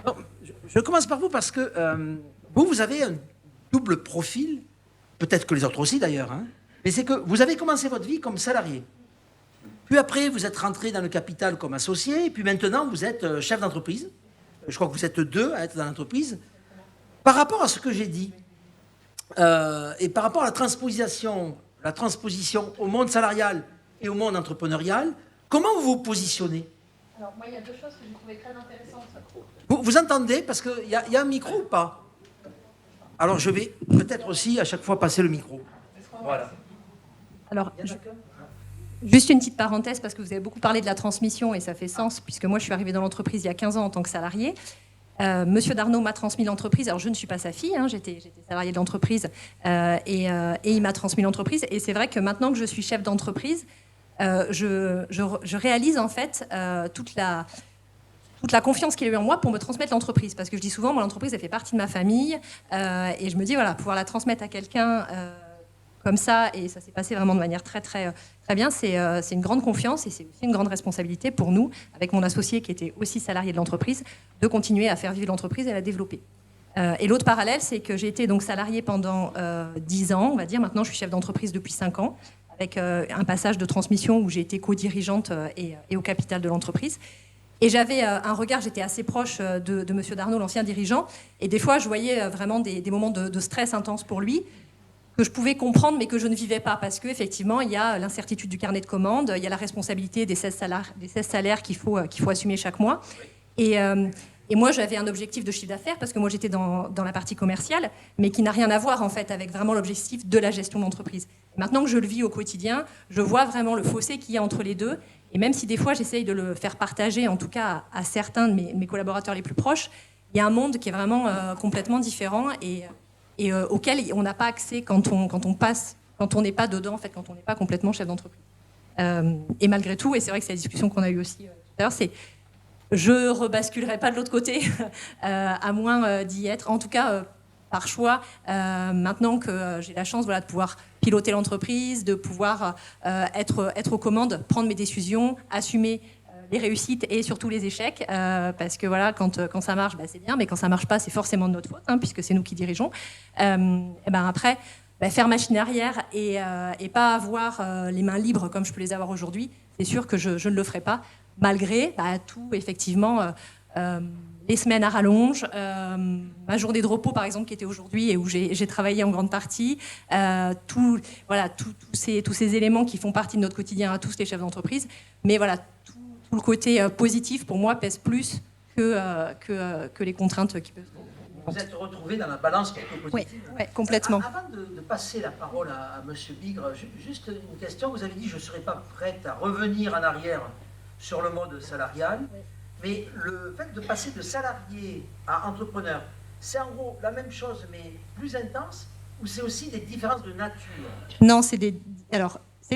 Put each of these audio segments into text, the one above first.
Non, je commence par vous parce que vous avez un double profil, peut-être que les autres aussi d'ailleurs, hein, mais c'est que vous avez commencé votre vie comme salarié. Puis après, vous êtes rentré dans le capital comme associé, et puis maintenant, vous êtes chef d'entreprise. Je crois que vous êtes deux à être dans l'entreprise. Par rapport à ce que j'ai dit, et par rapport à la transposition au monde salarial et au monde entrepreneurial, comment vous vous positionnez? Alors, moi, il y a deux choses que j'ai trouvées très intéressantes. Vous entendez? Parce qu'il y a un micro ou pas? Alors, je vais peut-être aussi à chaque fois passer le micro. Voilà. Alors, juste une petite parenthèse, parce que vous avez beaucoup parlé de la transmission, et ça fait sens, puisque moi, je suis arrivée dans l'entreprise il y a 15 ans en tant que salarié. Monsieur Darnaud m'a transmis l'entreprise. Alors, je ne suis pas sa fille, hein, j'étais salariée de l'entreprise, et il m'a transmis l'entreprise. Et c'est vrai que maintenant que je suis chef d'entreprise, je réalise en fait toute la confiance qu'il a eu en moi pour me transmettre l'entreprise. Parce que je dis souvent, moi, l'entreprise, elle fait partie de ma famille. Et je me dis, voilà, pouvoir la transmettre à quelqu'un comme ça, et ça s'est passé vraiment de manière très, très, très bien, c'est une grande confiance et c'est aussi une grande responsabilité pour nous, avec mon associé qui était aussi salarié de l'entreprise, de continuer à faire vivre l'entreprise et à la développer. Et l'autre parallèle, c'est que j'ai été donc salariée pendant 10 ans, on va dire. Maintenant, je suis chef d'entreprise depuis 5 ans, avec un passage de transmission où j'ai été co-dirigeante et au capital de l'entreprise. Et j'avais un regard, j'étais assez proche de Monsieur Darnaud, l'ancien dirigeant, et des fois, je voyais vraiment des moments de stress intense pour lui, que je pouvais comprendre, mais que je ne vivais pas, parce qu'effectivement, il y a l'incertitude du carnet de commandes, il y a la responsabilité des 16 salaires qu'il faut assumer chaque mois. Et moi, j'avais un objectif de chiffre d'affaires, parce que moi, j'étais dans la partie commerciale, mais qui n'a rien à voir, en fait, avec vraiment l'objectif de la gestion d'entreprise. Maintenant que je le vis au quotidien, je vois vraiment le fossé qu'il y a entre les deux. Et même si des fois, j'essaye de le faire partager, en tout cas à certains de mes collaborateurs les plus proches, il y a un monde qui est vraiment complètement différent et auquel on n'a pas accès quand on n'est pas dedans, en fait, quand on n'est pas complètement chef d'entreprise. Et malgré tout, et c'est vrai que c'est la discussion qu'on a eue aussi tout à l'heure, c'est je rebasculerai pas de l'autre côté, à moins d'y être. En tout cas, par choix, maintenant que j'ai la chance, voilà, de pouvoir piloter l'entreprise, de pouvoir être aux commandes, prendre mes décisions, assumer les réussites et surtout les échecs, parce que voilà, quand ça marche, bah, c'est bien, mais quand ça marche pas, c'est forcément de notre faute, hein, puisque c'est nous qui dirigeons. Et ben après, faire machine arrière et pas avoir les mains libres comme je peux les avoir aujourd'hui, c'est sûr que je ne le ferai pas, malgré tout, effectivement, les semaines à rallonge, ma journée de repos, par exemple, qui était aujourd'hui et où j'ai travaillé en grande partie, tous ces éléments qui font partie de notre quotidien à tous les chefs d'entreprise. Mais voilà, tout le côté positif, pour moi, pèse plus que les contraintes qui peuvent... Vous êtes retrouvé dans la balance positive. Oui, complètement. Avant de passer la parole à M. Bigre, juste une question. Vous avez dit je ne serais pas prête à revenir en arrière sur le mode salarial, oui. Mais le fait de passer de salarié à entrepreneur, c'est en gros la même chose mais plus intense, ou c'est aussi des différences de nature? Non, c'est les deux. C'est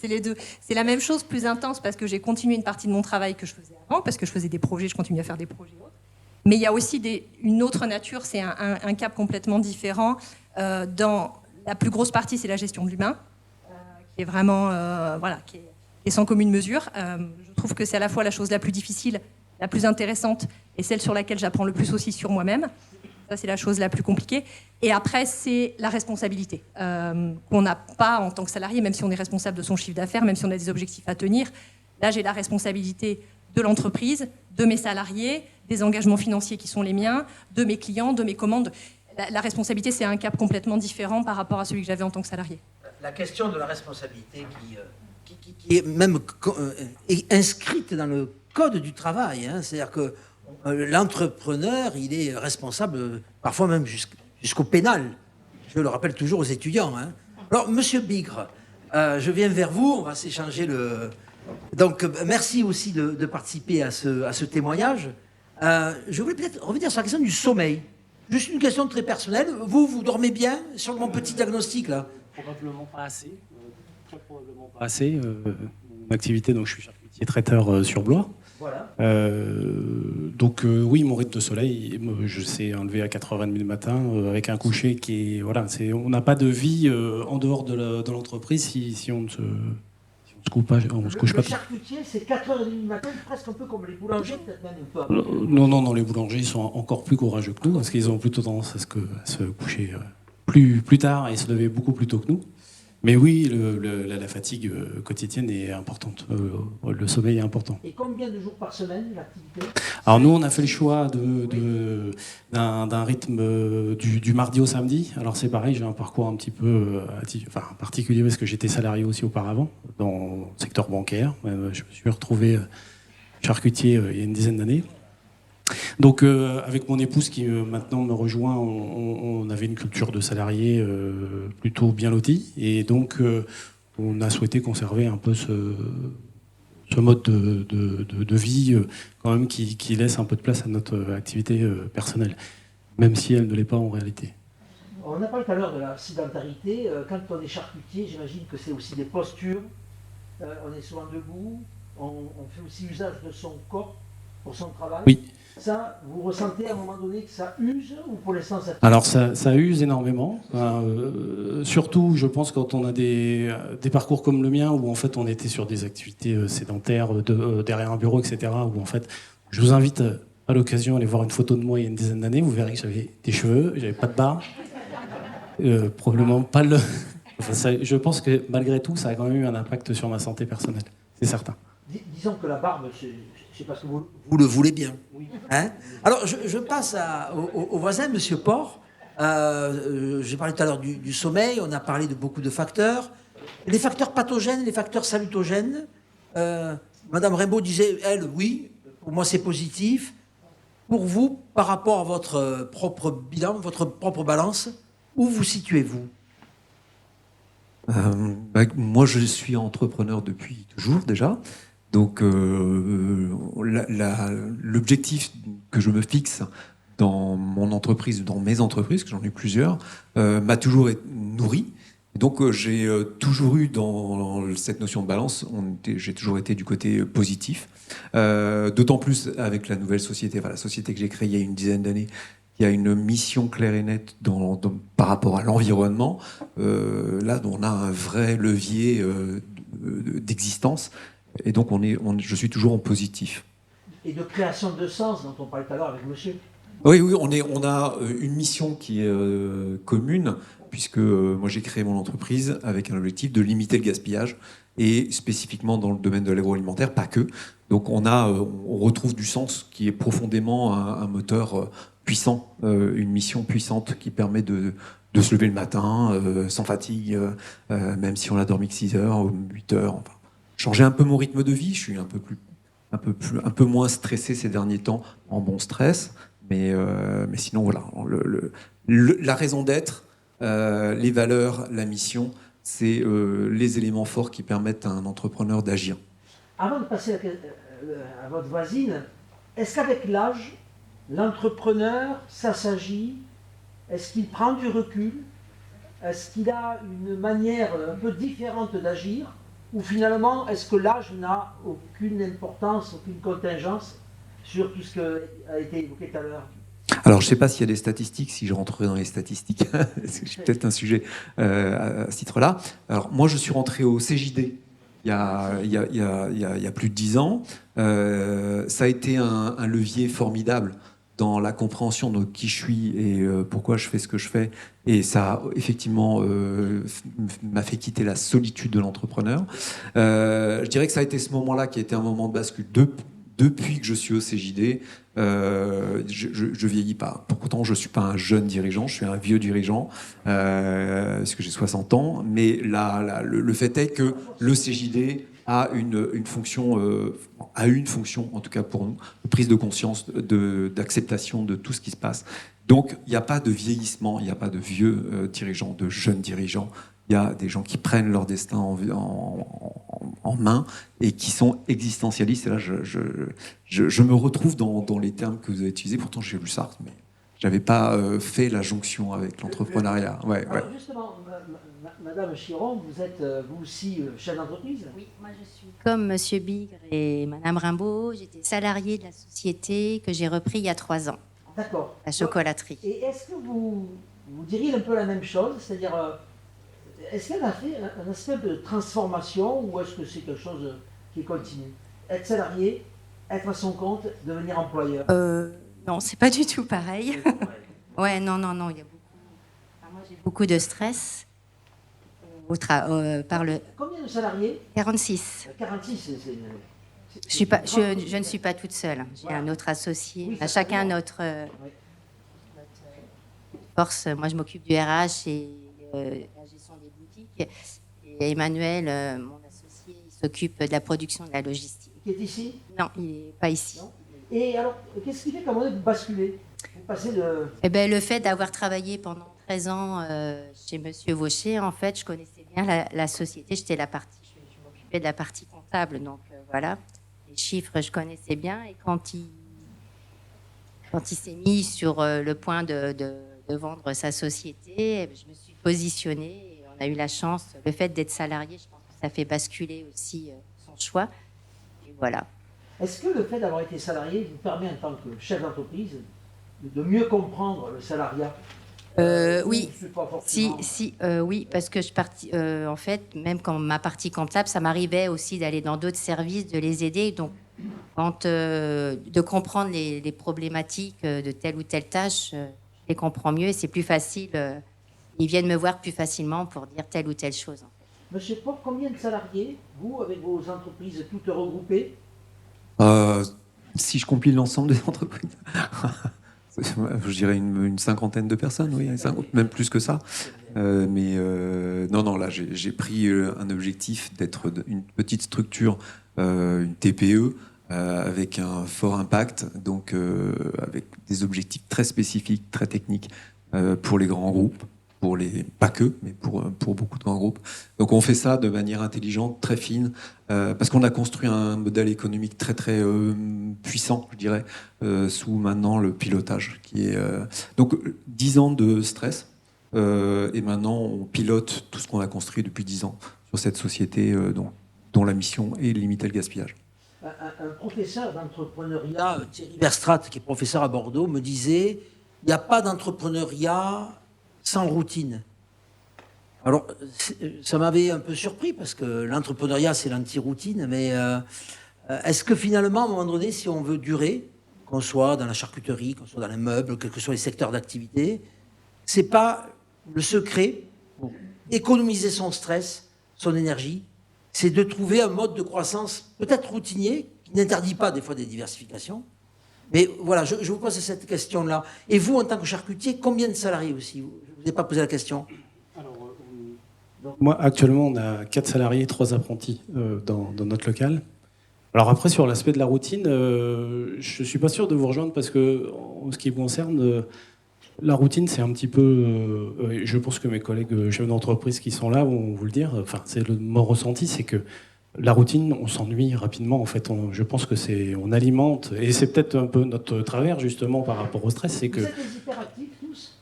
les deux. C'est la même chose, plus intense, parce que j'ai continué une partie de mon travail que je faisais avant, parce que je faisais des projets, je continue à faire des projets autres. Mais il y a aussi une autre nature, c'est un cap complètement différent. Dans la plus grosse partie, c'est la gestion de l'humain, qui est vraiment qui est sans commune mesure. Je trouve que c'est à la fois la chose la plus difficile, la plus intéressante, et celle sur laquelle j'apprends le plus aussi sur moi-même. Ça, c'est la chose la plus compliquée. Et après, c'est la responsabilité qu'on n'a pas en tant que salarié, même si on est responsable de son chiffre d'affaires, même si on a des objectifs à tenir. Là, j'ai la responsabilité de l'entreprise, de mes salariés, des engagements financiers qui sont les miens, de mes clients, de mes commandes. La responsabilité, c'est un cap complètement différent par rapport à celui que j'avais en tant que salarié. La question de la responsabilité qui est même inscrite dans le code du travail, hein, c'est-à-dire que l'entrepreneur, il est responsable, parfois même jusqu'au pénal. Je le rappelle toujours aux étudiants. Hein. Alors, Monsieur Bigre, je viens vers vous, on va s'échanger Donc, merci aussi de participer à ce témoignage. Je voulais peut-être revenir sur la question du sommeil. Juste une question très personnelle. Vous dormez bien sur mon petit diagnostic, là? Probablement pas assez. Très probablement pas assez. Mon activité, donc je suis charcutier traiteur sur Blois. Voilà. Donc oui, mon rythme de sommeil, je sais enlever à 4h30 du matin avec un coucher qui est... Voilà, on n'a pas de vie en dehors de l'entreprise si on ne se on se couche pas Le tôt. charcutier, c'est 4h30 du matin, presque un peu comme les boulangers, peut-être même un peu. Non, les boulangers sont encore plus courageux que nous, parce qu'ils ont plutôt tendance à se coucher plus tard et se lever beaucoup plus tôt que nous. Mais oui, la fatigue quotidienne est importante. Le sommeil est important. Et combien de jours par semaine, l'activité? Alors nous, on a fait le choix d'un rythme du mardi au samedi. Alors c'est pareil, j'ai un parcours un petit peu particulier parce que j'étais salarié aussi auparavant dans le secteur bancaire. Je me suis retrouvé charcutier il y a une dizaine d'années. Donc avec mon épouse qui maintenant me rejoint, on avait une culture de salarié plutôt bien lotie. Et donc on a souhaité conserver un peu ce mode de vie quand même qui laisse un peu de place à notre activité personnelle, même si elle ne l'est pas en réalité. On a parlé tout à l'heure de la sédentarité. Quand on est charcutier, j'imagine que c'est aussi des postures. On est souvent debout. On fait aussi usage de son corps pour son travail. Oui. Ça, vous ressentez à un moment donné que ça use ou pour l'instant ça... Alors ça use énormément, surtout je pense quand on a des parcours comme le mien où en fait on était sur des activités sédentaires derrière un bureau, etc. Où en fait je vous invite à l'occasion à aller voir une photo de moi il y a une dizaine d'années, vous verrez que j'avais des cheveux, j'avais pas de barbe, probablement pas le... Enfin, je pense que malgré tout ça a quand même eu un impact sur ma santé personnelle, c'est certain. Disons que la barbe, c'est parce que vous le voulez bien. Oui. Hein? Alors, je passe au voisin, Monsieur Port. J'ai parlé tout à l'heure du sommeil, on a parlé de beaucoup de facteurs. Les facteurs pathogènes, les facteurs salutogènes. Madame Rimbaud disait, elle, oui, pour moi c'est positif. Pour vous, par rapport à votre propre bilan, votre propre balance, où vous situez-vous? Moi, je suis entrepreneur depuis toujours déjà. Donc, l'objectif que je me fixe dans mon entreprise, dans mes entreprises, que j'en ai plusieurs, m'a toujours nourri. Donc, j'ai toujours eu dans cette notion de balance, j'ai toujours été du côté positif. D'autant plus avec la nouvelle société, la société que j'ai créée il y a une dizaine d'années, il y a une mission claire et nette par rapport à l'environnement. Là, on a un vrai levier d'existence. Et donc, je suis toujours en positif. Et de création de sens, dont on parlait tout à l'heure avec monsieur. Oui, on a une mission qui est commune, puisque moi j'ai créé mon entreprise avec un objectif de limiter le gaspillage, et spécifiquement dans le domaine de l'agroalimentaire, pas que. Donc on retrouve du sens qui est profondément un moteur puissant, une mission puissante qui permet de se lever le matin sans fatigue, même si on a dormi que 6 heures ou 8 heures. Enfin, changer un peu mon rythme de vie, je suis un peu moins stressé ces derniers temps, en bon stress, mais sinon voilà, la raison d'être, les valeurs, la mission, c'est les éléments forts qui permettent à un entrepreneur d'agir. Avant de passer à votre voisine, est-ce qu'avec l'âge, l'entrepreneur, ça s'agit, est-ce qu'il prend du recul, est-ce qu'il a une manière un peu différente d'agir, ou finalement, est-ce que l'âge n'a aucune importance, aucune contingence sur tout ce qui a été évoqué tout à l'heure? Alors, je ne sais pas s'il y a des statistiques, si je rentrerai dans les statistiques, parce que j'ai peut-être un sujet à ce titre-là. Alors, moi, je suis rentré au CJD il y a plus de 10 ans. Ça a été un levier formidable dans la compréhension de qui je suis et pourquoi je fais ce que je fais. Et ça a effectivement m'a fait quitter la solitude de l'entrepreneur. Je dirais que ça a été ce moment-là qui a été un moment de bascule. Depuis que je suis au CJD, je vieillis pas. Pourtant, je suis pas un jeune dirigeant, je suis un vieux dirigeant, parce que j'ai 60 ans. Mais le fait est que le CJD a une fonction, en tout cas pour nous, de prise de conscience, d'acceptation de tout ce qui se passe. Donc, il n'y a pas de vieillissement, il n'y a pas de vieux dirigeants, de jeunes dirigeants. Il y a des gens qui prennent leur destin en main et qui sont existentialistes. Et là, je me retrouve dans les termes que vous avez utilisés. Pourtant, j'ai lu Sartre, mais je n'avais pas fait la jonction avec l'entrepreneuriat. Ouais. Alors justement, Madame Chiron, vous êtes vous aussi chef d'entreprise? Oui, moi je suis comme Monsieur Bigre et Madame Rimbaud. J'étais salariée de la société que j'ai repris il y a 3 ans. D'accord. La chocolaterie. Et est-ce que vous diriez un peu la même chose? C'est-à-dire, est-ce qu'elle a fait un aspect de transformation ou est-ce que c'est quelque chose qui continue? Être salarié, être à son compte, devenir employeur? Non, c'est pas du tout pareil. Ouais, non, il y a beaucoup. Enfin, moi, j'ai beaucoup de stress par le Combien de salariés? 46. 46, Je ne suis pas toute seule. J'ai Voilà. un autre associé. Oui, On a chacun certainement. notre force. Moi, je m'occupe du RH et la gestion des boutiques. Et Emmanuel, mon associé, il s'occupe de la production de la logistique. Qui est ici? Non, il n'est pas ici. Non. Et alors, qu'est-ce qui fait qu'à un moment donné, vous basculez? Vous passez de... Eh ben, le fait d'avoir travaillé pendant 13 ans chez Monsieur Vaucher, en fait, je connaissais bien la société. Je m'occupais de la partie comptable, donc voilà. Les chiffres, je connaissais bien. Et quand il s'est mis sur le point de vendre sa société, je me suis positionnée. Et on a eu la chance. Le fait d'être salarié, je pense que ça fait basculer aussi son choix. Et voilà. Est-ce que le fait d'avoir été salarié vous permet en tant que chef d'entreprise de mieux comprendre le salariat? Oui. C'est pas forcément- Oui, parce que en fait, même quand ma partie comptable, ça m'arrivait aussi d'aller dans d'autres services, de les aider. Donc, de comprendre les problématiques de telle ou telle tâche, je les comprends mieux et c'est plus facile. Ils viennent me voir plus facilement pour dire telle ou telle chose. Monsieur Port, combien de salariés, vous, avec vos entreprises toutes regroupées? Si je compile l'ensemble des entreprises, je dirais une cinquantaine de personnes, oui, même plus que ça. Non, là, j'ai pris un objectif d'être une petite structure, une TPE, avec un fort impact, donc avec des objectifs très spécifiques, très techniques pour les grands groupes. Pas que, mais pour beaucoup de grands groupes. Donc on fait ça de manière intelligente, très fine, parce qu'on a construit un modèle économique très très puissant, je dirais, sous maintenant le pilotage, qui est donc 10 ans de stress, et maintenant on pilote tout ce qu'on a construit depuis 10 ans sur cette société dont la mission est de limiter le gaspillage. Un professeur d'entrepreneuriat, Thierry Verstraat, qui est professeur à Bordeaux, me disait il n'y a pas d'entrepreneuriat sans routine. Alors, ça m'avait un peu surpris parce que l'entrepreneuriat, c'est l'anti-routine, mais est-ce que finalement, à un moment donné, si on veut durer, qu'on soit dans la charcuterie, qu'on soit dans les meubles, quels que soient les secteurs d'activité, c'est pas le secret pour économiser son stress, son énergie, c'est de trouver un mode de croissance peut-être routinier, qui n'interdit pas des fois des diversifications. Mais voilà, je vous pose cette question-là. Et vous, en tant que charcutier, combien de salariés aussi? Je ne vous ai pas posé la question. Moi, actuellement, on a 4 salariés, 3 apprentis dans notre local. Alors après, sur l'aspect de la routine, je ne suis pas sûr de vous rejoindre parce que, en ce qui me concerne, la routine, c'est un petit peu... je pense que mes collègues chefs d'entreprise qui sont là vont vous le dire. Enfin, c'est mon ressenti, c'est que la routine, on s'ennuie rapidement. En fait, je pense que on alimente, et c'est peut-être un peu notre travers justement par rapport au stress, c'est que... Vous êtes des hyperactifs tous?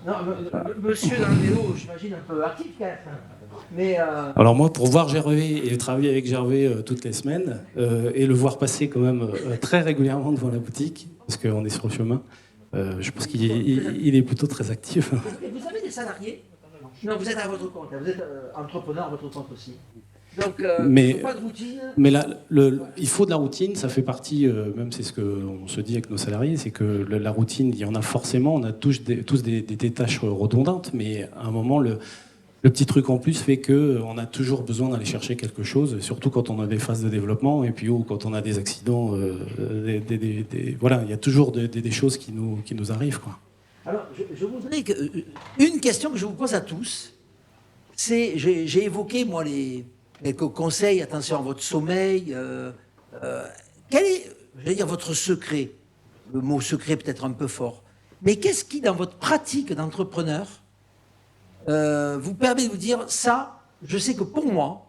Non, monsieur dans le vélo, j'imagine un peu actif quand même. Mais Alors moi, pour voir Gervais et travailler avec Gervais toutes les semaines, et le voir passer quand même très régulièrement devant la boutique, parce qu'on est sur le chemin, je pense qu'il est plutôt très actif. vous avez des salariés? Non, vous êtes à votre compte, vous êtes entrepreneur à votre compte aussi. Donc, Mais- pas de routine. Mais là, il faut de la routine, ça fait partie, même c'est ce qu'on se dit avec nos salariés, c'est que la routine, il y en a forcément, on a tous des tâches redondantes, mais à un moment, le petit truc en plus fait qu'on a toujours besoin d'aller chercher quelque chose, surtout quand on a des phases de développement, et puis quand on a des accidents, voilà, il y a toujours des choses qui nous arrivent, quoi. Alors, je voudrais une question que je vous pose à tous, c'est, j'ai évoqué, moi, quelques conseils, attention à votre sommeil. Quel est, je vais dire, votre secret? Le mot secret peut-être un peu fort. Mais qu'est-ce qui, dans votre pratique d'entrepreneur, vous permet de vous dire, ça, je sais que pour moi,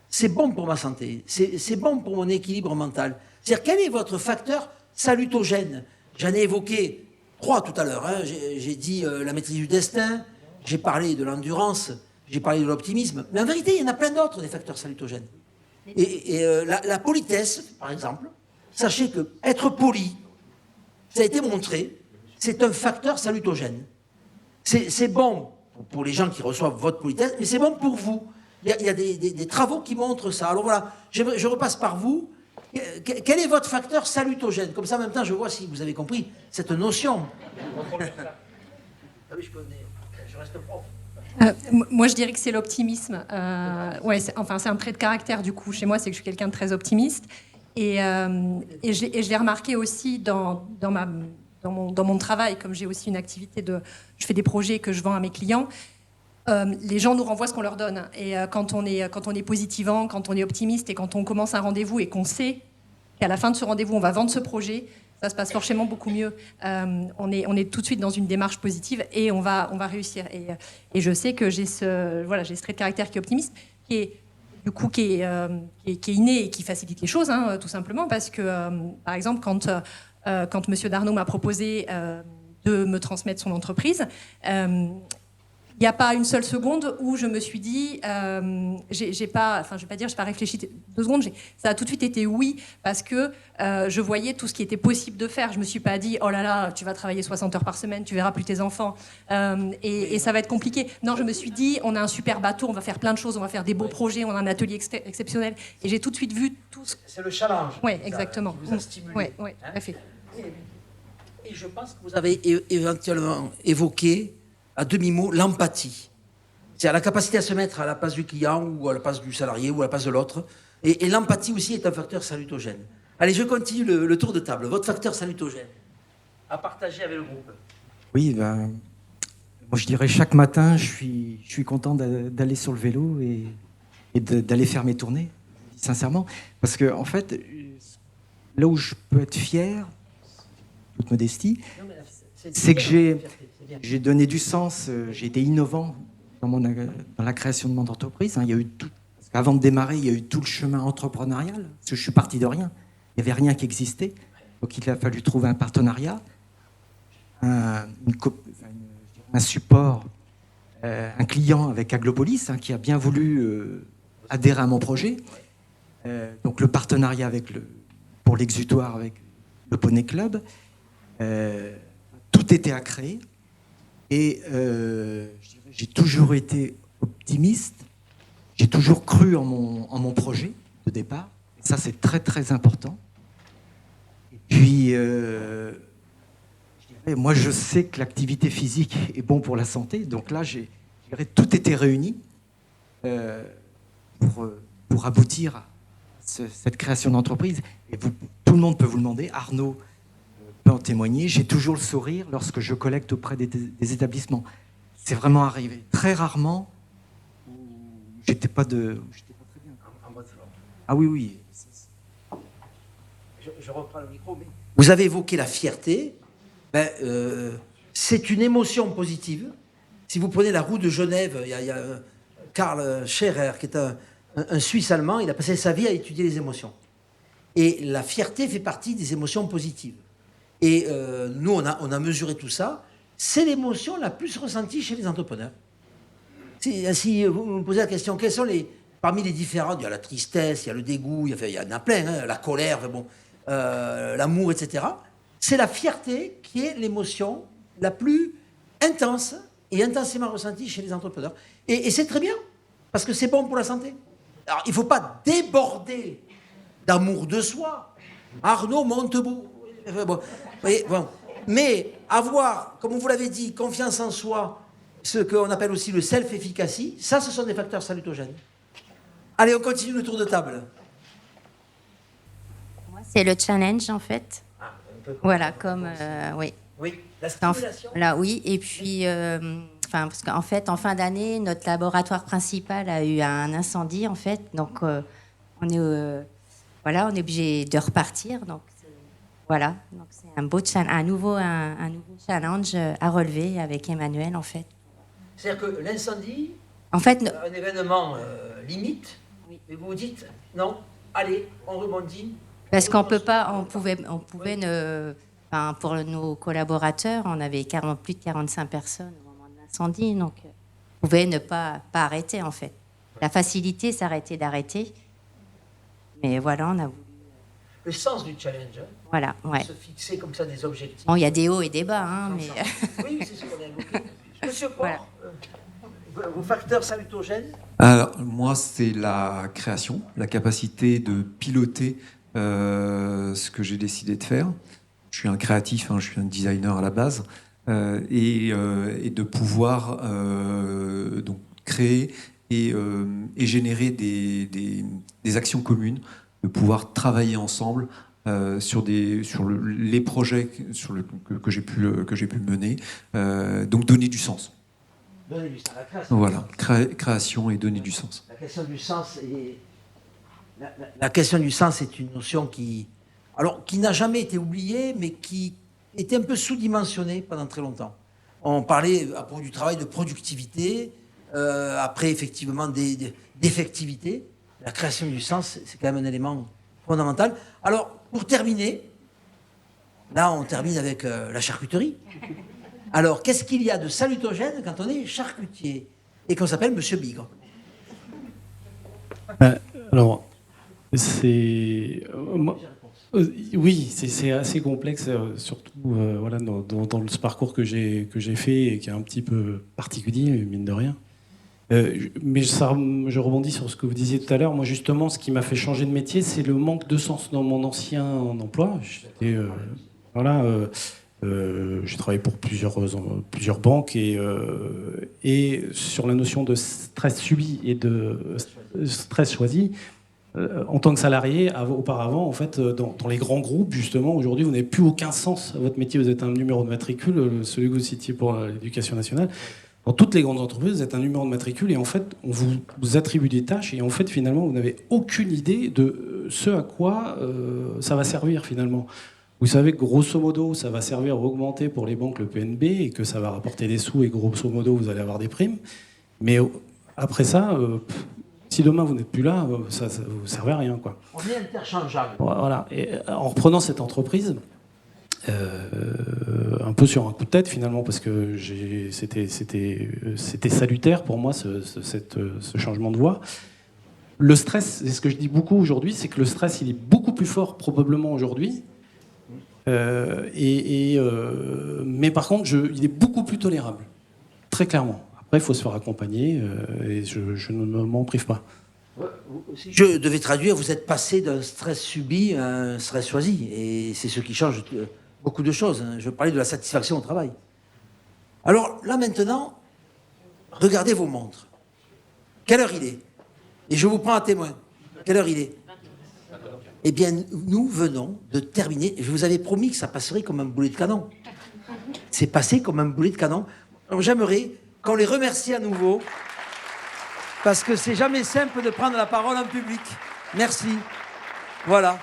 c'est bon pour ma santé, c'est bon pour mon équilibre mental. C'est-à-dire, quel est votre facteur salutogène? J'en ai évoqué 3 tout à l'heure. Hein. J'ai dit la maîtrise du destin, j'ai parlé de l'endurance, j'ai parlé de l'optimisme. Mais en vérité, il y en a plein d'autres, des facteurs salutogènes. Et la politesse, par exemple, sachez que être poli, ça a été montré, c'est un facteur salutogène. C'est bon pour les gens qui reçoivent votre politesse, mais c'est bon pour vous. Il y a des travaux qui montrent ça. Alors voilà, je repasse par vous. Quel est votre facteur salutogène? Comme ça, en même temps, je vois si vous avez compris cette notion. Ah oui, je reste prof. Moi, je dirais que c'est l'optimisme. Ouais, c'est un trait de caractère, du coup. Chez moi, c'est que je suis quelqu'un de très optimiste. Et je l'ai remarqué aussi dans mon travail, comme j'ai aussi une activité je fais des projets que je vends à mes clients. Les gens nous renvoient ce qu'on leur donne. Et quand on est positivant, quand on est optimiste et quand on commence un rendez-vous et qu'on sait qu'à la fin de ce rendez-vous, on va vendre ce projet, ça se passe forcément beaucoup mieux. On est tout de suite dans une démarche positive et on va réussir. Et je sais que j'ai ce trait de caractère qui est optimiste, qui est inné et qui facilite les choses, hein, tout simplement, parce que, par exemple, quand M. Darnaud m'a proposé de me transmettre son entreprise, il n'y a pas une seule seconde où je me suis dit, je vais pas réfléchi 2 secondes, ça a tout de suite été oui, parce que je voyais tout ce qui était possible de faire. Je me suis pas dit, oh là là, tu vas travailler 60 heures par semaine, tu verras plus tes enfants, et ça va être compliqué. Non, je me suis dit, on a un super bateau, on va faire plein de choses, on va faire des beaux projets, on a un atelier exceptionnel, et j'ai tout de suite vu tout ce... C'est le challenge. Oui, exactement. Qui vous a stimulé. Oui, tout à fait. Et je pense que vous avez éventuellement évoqué à demi-mot l'empathie. C'est la capacité à se mettre à la place du client ou à la place du salarié ou à la place de l'autre. Et l'empathie aussi est un facteur salutogène. Allez, je continue le tour de table. Votre facteur salutogène à partager avec le groupe. Oui, moi je dirais chaque matin, je suis content d'aller sur le vélo et d'aller faire mes tournées, sincèrement. Parce que, en fait, là où je peux être fier, toute modestie, c'est que j'ai donné du sens, j'ai été innovant dans la création de mon entreprise. Il y a eu tout, parce qu'avant de démarrer, il y a eu tout le chemin entrepreneurial, parce que je suis parti de rien. Il n'y avait rien qui existait. Donc il a fallu trouver un partenariat, un support, un client avec Aglopolis, qui a bien voulu adhérer à mon projet. Donc le partenariat pour l'exutoire avec le Poney Club. Tout était à créer. Et j'ai toujours été optimiste. J'ai toujours cru en mon projet de départ. Et ça, c'est très, très important. Et puis, moi, je sais que l'activité physique est bon pour la santé. Donc là, tout était réuni pour aboutir à cette création d'entreprise. Et tout le monde peut vous le demander. Arnaud peut en témoigner. J'ai toujours le sourire lorsque je collecte auprès des établissements. C'est vraiment arrivé. Très rarement où j'étais pas très bien. Ah oui, oui. Je reprends le micro. Mais... Vous avez évoqué la fierté. C'est une émotion positive. Si vous prenez la roue de Genève, il y a Karl Scherer, qui est un Suisse allemand, il a passé sa vie à étudier les émotions. Et la fierté fait partie des émotions positives. Et nous, on a mesuré tout ça. C'est l'émotion la plus ressentie chez les entrepreneurs. Si vous me posez la question, quels sont parmi les différentes, il y a la tristesse, il y a le dégoût, il y en a plein, la colère, l'amour, etc. C'est la fierté qui est l'émotion la plus intense et intensément ressentie chez les entrepreneurs. Et c'est très bien, parce que c'est bon pour la santé. Alors, il ne faut pas déborder d'amour de soi. Arnaud Montebourg. Bon. Mais avoir, comme vous l'avez dit, confiance en soi, ce qu'on appelle aussi le self-efficacy, ça, ce sont des facteurs salutogènes. Allez, on continue le tour de table. Moi, c'est le challenge, en fait. Voilà, comme... oui. Oui, la stimulation. Là, oui, et puis... parce qu'en fait, en fin d'année, notre laboratoire principal a eu un incendie, en fait. Donc, on est obligé de repartir. Donc, voilà. Donc, c'est un nouveau challenge à relever avec Emmanuel, en fait. C'est-à-dire que l'incendie, en fait, un événement limite, oui. et vous vous dites, non, allez, on rebondit. Parce qu'on peut pas, on pouvait pour nos collaborateurs, on avait plus de 45 personnes au moment de l'incendie, donc on pouvait ne pas arrêter, en fait. La facilité, ça aurait été d'arrêter. Mais voilà, on a voulu... Le sens du challenge. Voilà, ouais. Se fixer comme ça des objectifs. Bon, il y a des hauts et des bas, mais... Oui, c'est ce qu'on a évoqué. Monsieur Port, vos facteurs salutogènes? Alors, moi, c'est la création, la capacité de piloter ce que j'ai décidé de faire. Je suis un créatif, hein, je suis un designer à la base, et de pouvoir donc créer et générer des actions communes, de pouvoir travailler ensemble sur les projets que j'ai pu mener, donc donner du sens. Donner du sens, la création. Voilà, création et donner du sens. La question du sens est... La question du sens est une notion qui n'a jamais été oubliée, mais qui était un peu sous-dimensionnée pendant très longtemps. On parlait à propos du travail de productivité, après effectivement d'effectivité. La création du sens, c'est quand même un élément fondamental. Alors, pour terminer, là on termine avec la charcuterie. Alors, qu'est-ce qu'il y a de salutogène quand on est charcutier et qu'on s'appelle Monsieur Bigre? Alors, c'est... oui, c'est assez complexe, surtout voilà, dans ce parcours que j'ai fait et qui est un petit peu particulier, mine de rien. Mais je rebondis sur ce que vous disiez tout à l'heure. Moi, justement, ce qui m'a fait changer de métier, c'est le manque de sens dans mon ancien emploi. J'ai travaillé pour plusieurs banques et sur la notion de stress subi et de stress choisi. En tant que salarié, auparavant, en fait, dans les grands groupes, justement, aujourd'hui, vous n'avez plus aucun sens à votre métier. Vous êtes un numéro de matricule, celui que vous citiez pour l'éducation nationale. Dans toutes les grandes entreprises, vous êtes un numéro de matricule et en fait, on vous attribue des tâches et en fait, finalement, vous n'avez aucune idée de ce à quoi ça va servir, finalement. Vous savez que grosso modo, ça va servir à augmenter pour les banques le PNB et que ça va rapporter des sous et grosso modo, vous allez avoir des primes. Mais après ça, si demain vous n'êtes plus là, ça ne vous servait à rien, quoi. On est interchangeable. Voilà. Et en reprenant cette entreprise, un peu sur un coup de tête finalement, parce que c'était salutaire pour moi ce changement de voie. Le stress, c'est ce que je dis beaucoup aujourd'hui, c'est que le stress il est beaucoup plus fort probablement aujourd'hui, mais par contre il est beaucoup plus tolérable, très clairement. Après il faut se faire accompagner et je ne m'en prive pas. Si je devais traduire, vous êtes passé d'un stress subi à un stress choisi, et c'est ce qui change beaucoup de choses. Je parlais de la satisfaction au travail. Alors là maintenant, regardez vos montres. Quelle heure il est? Et je vous prends à témoin. Quelle heure il est? Eh bien, nous venons de terminer. Je vous avais promis que ça passerait comme un boulet de canon. C'est passé comme un boulet de canon. Alors j'aimerais qu'on les remercie à nouveau, parce que c'est jamais simple de prendre la parole en public. Merci. Voilà.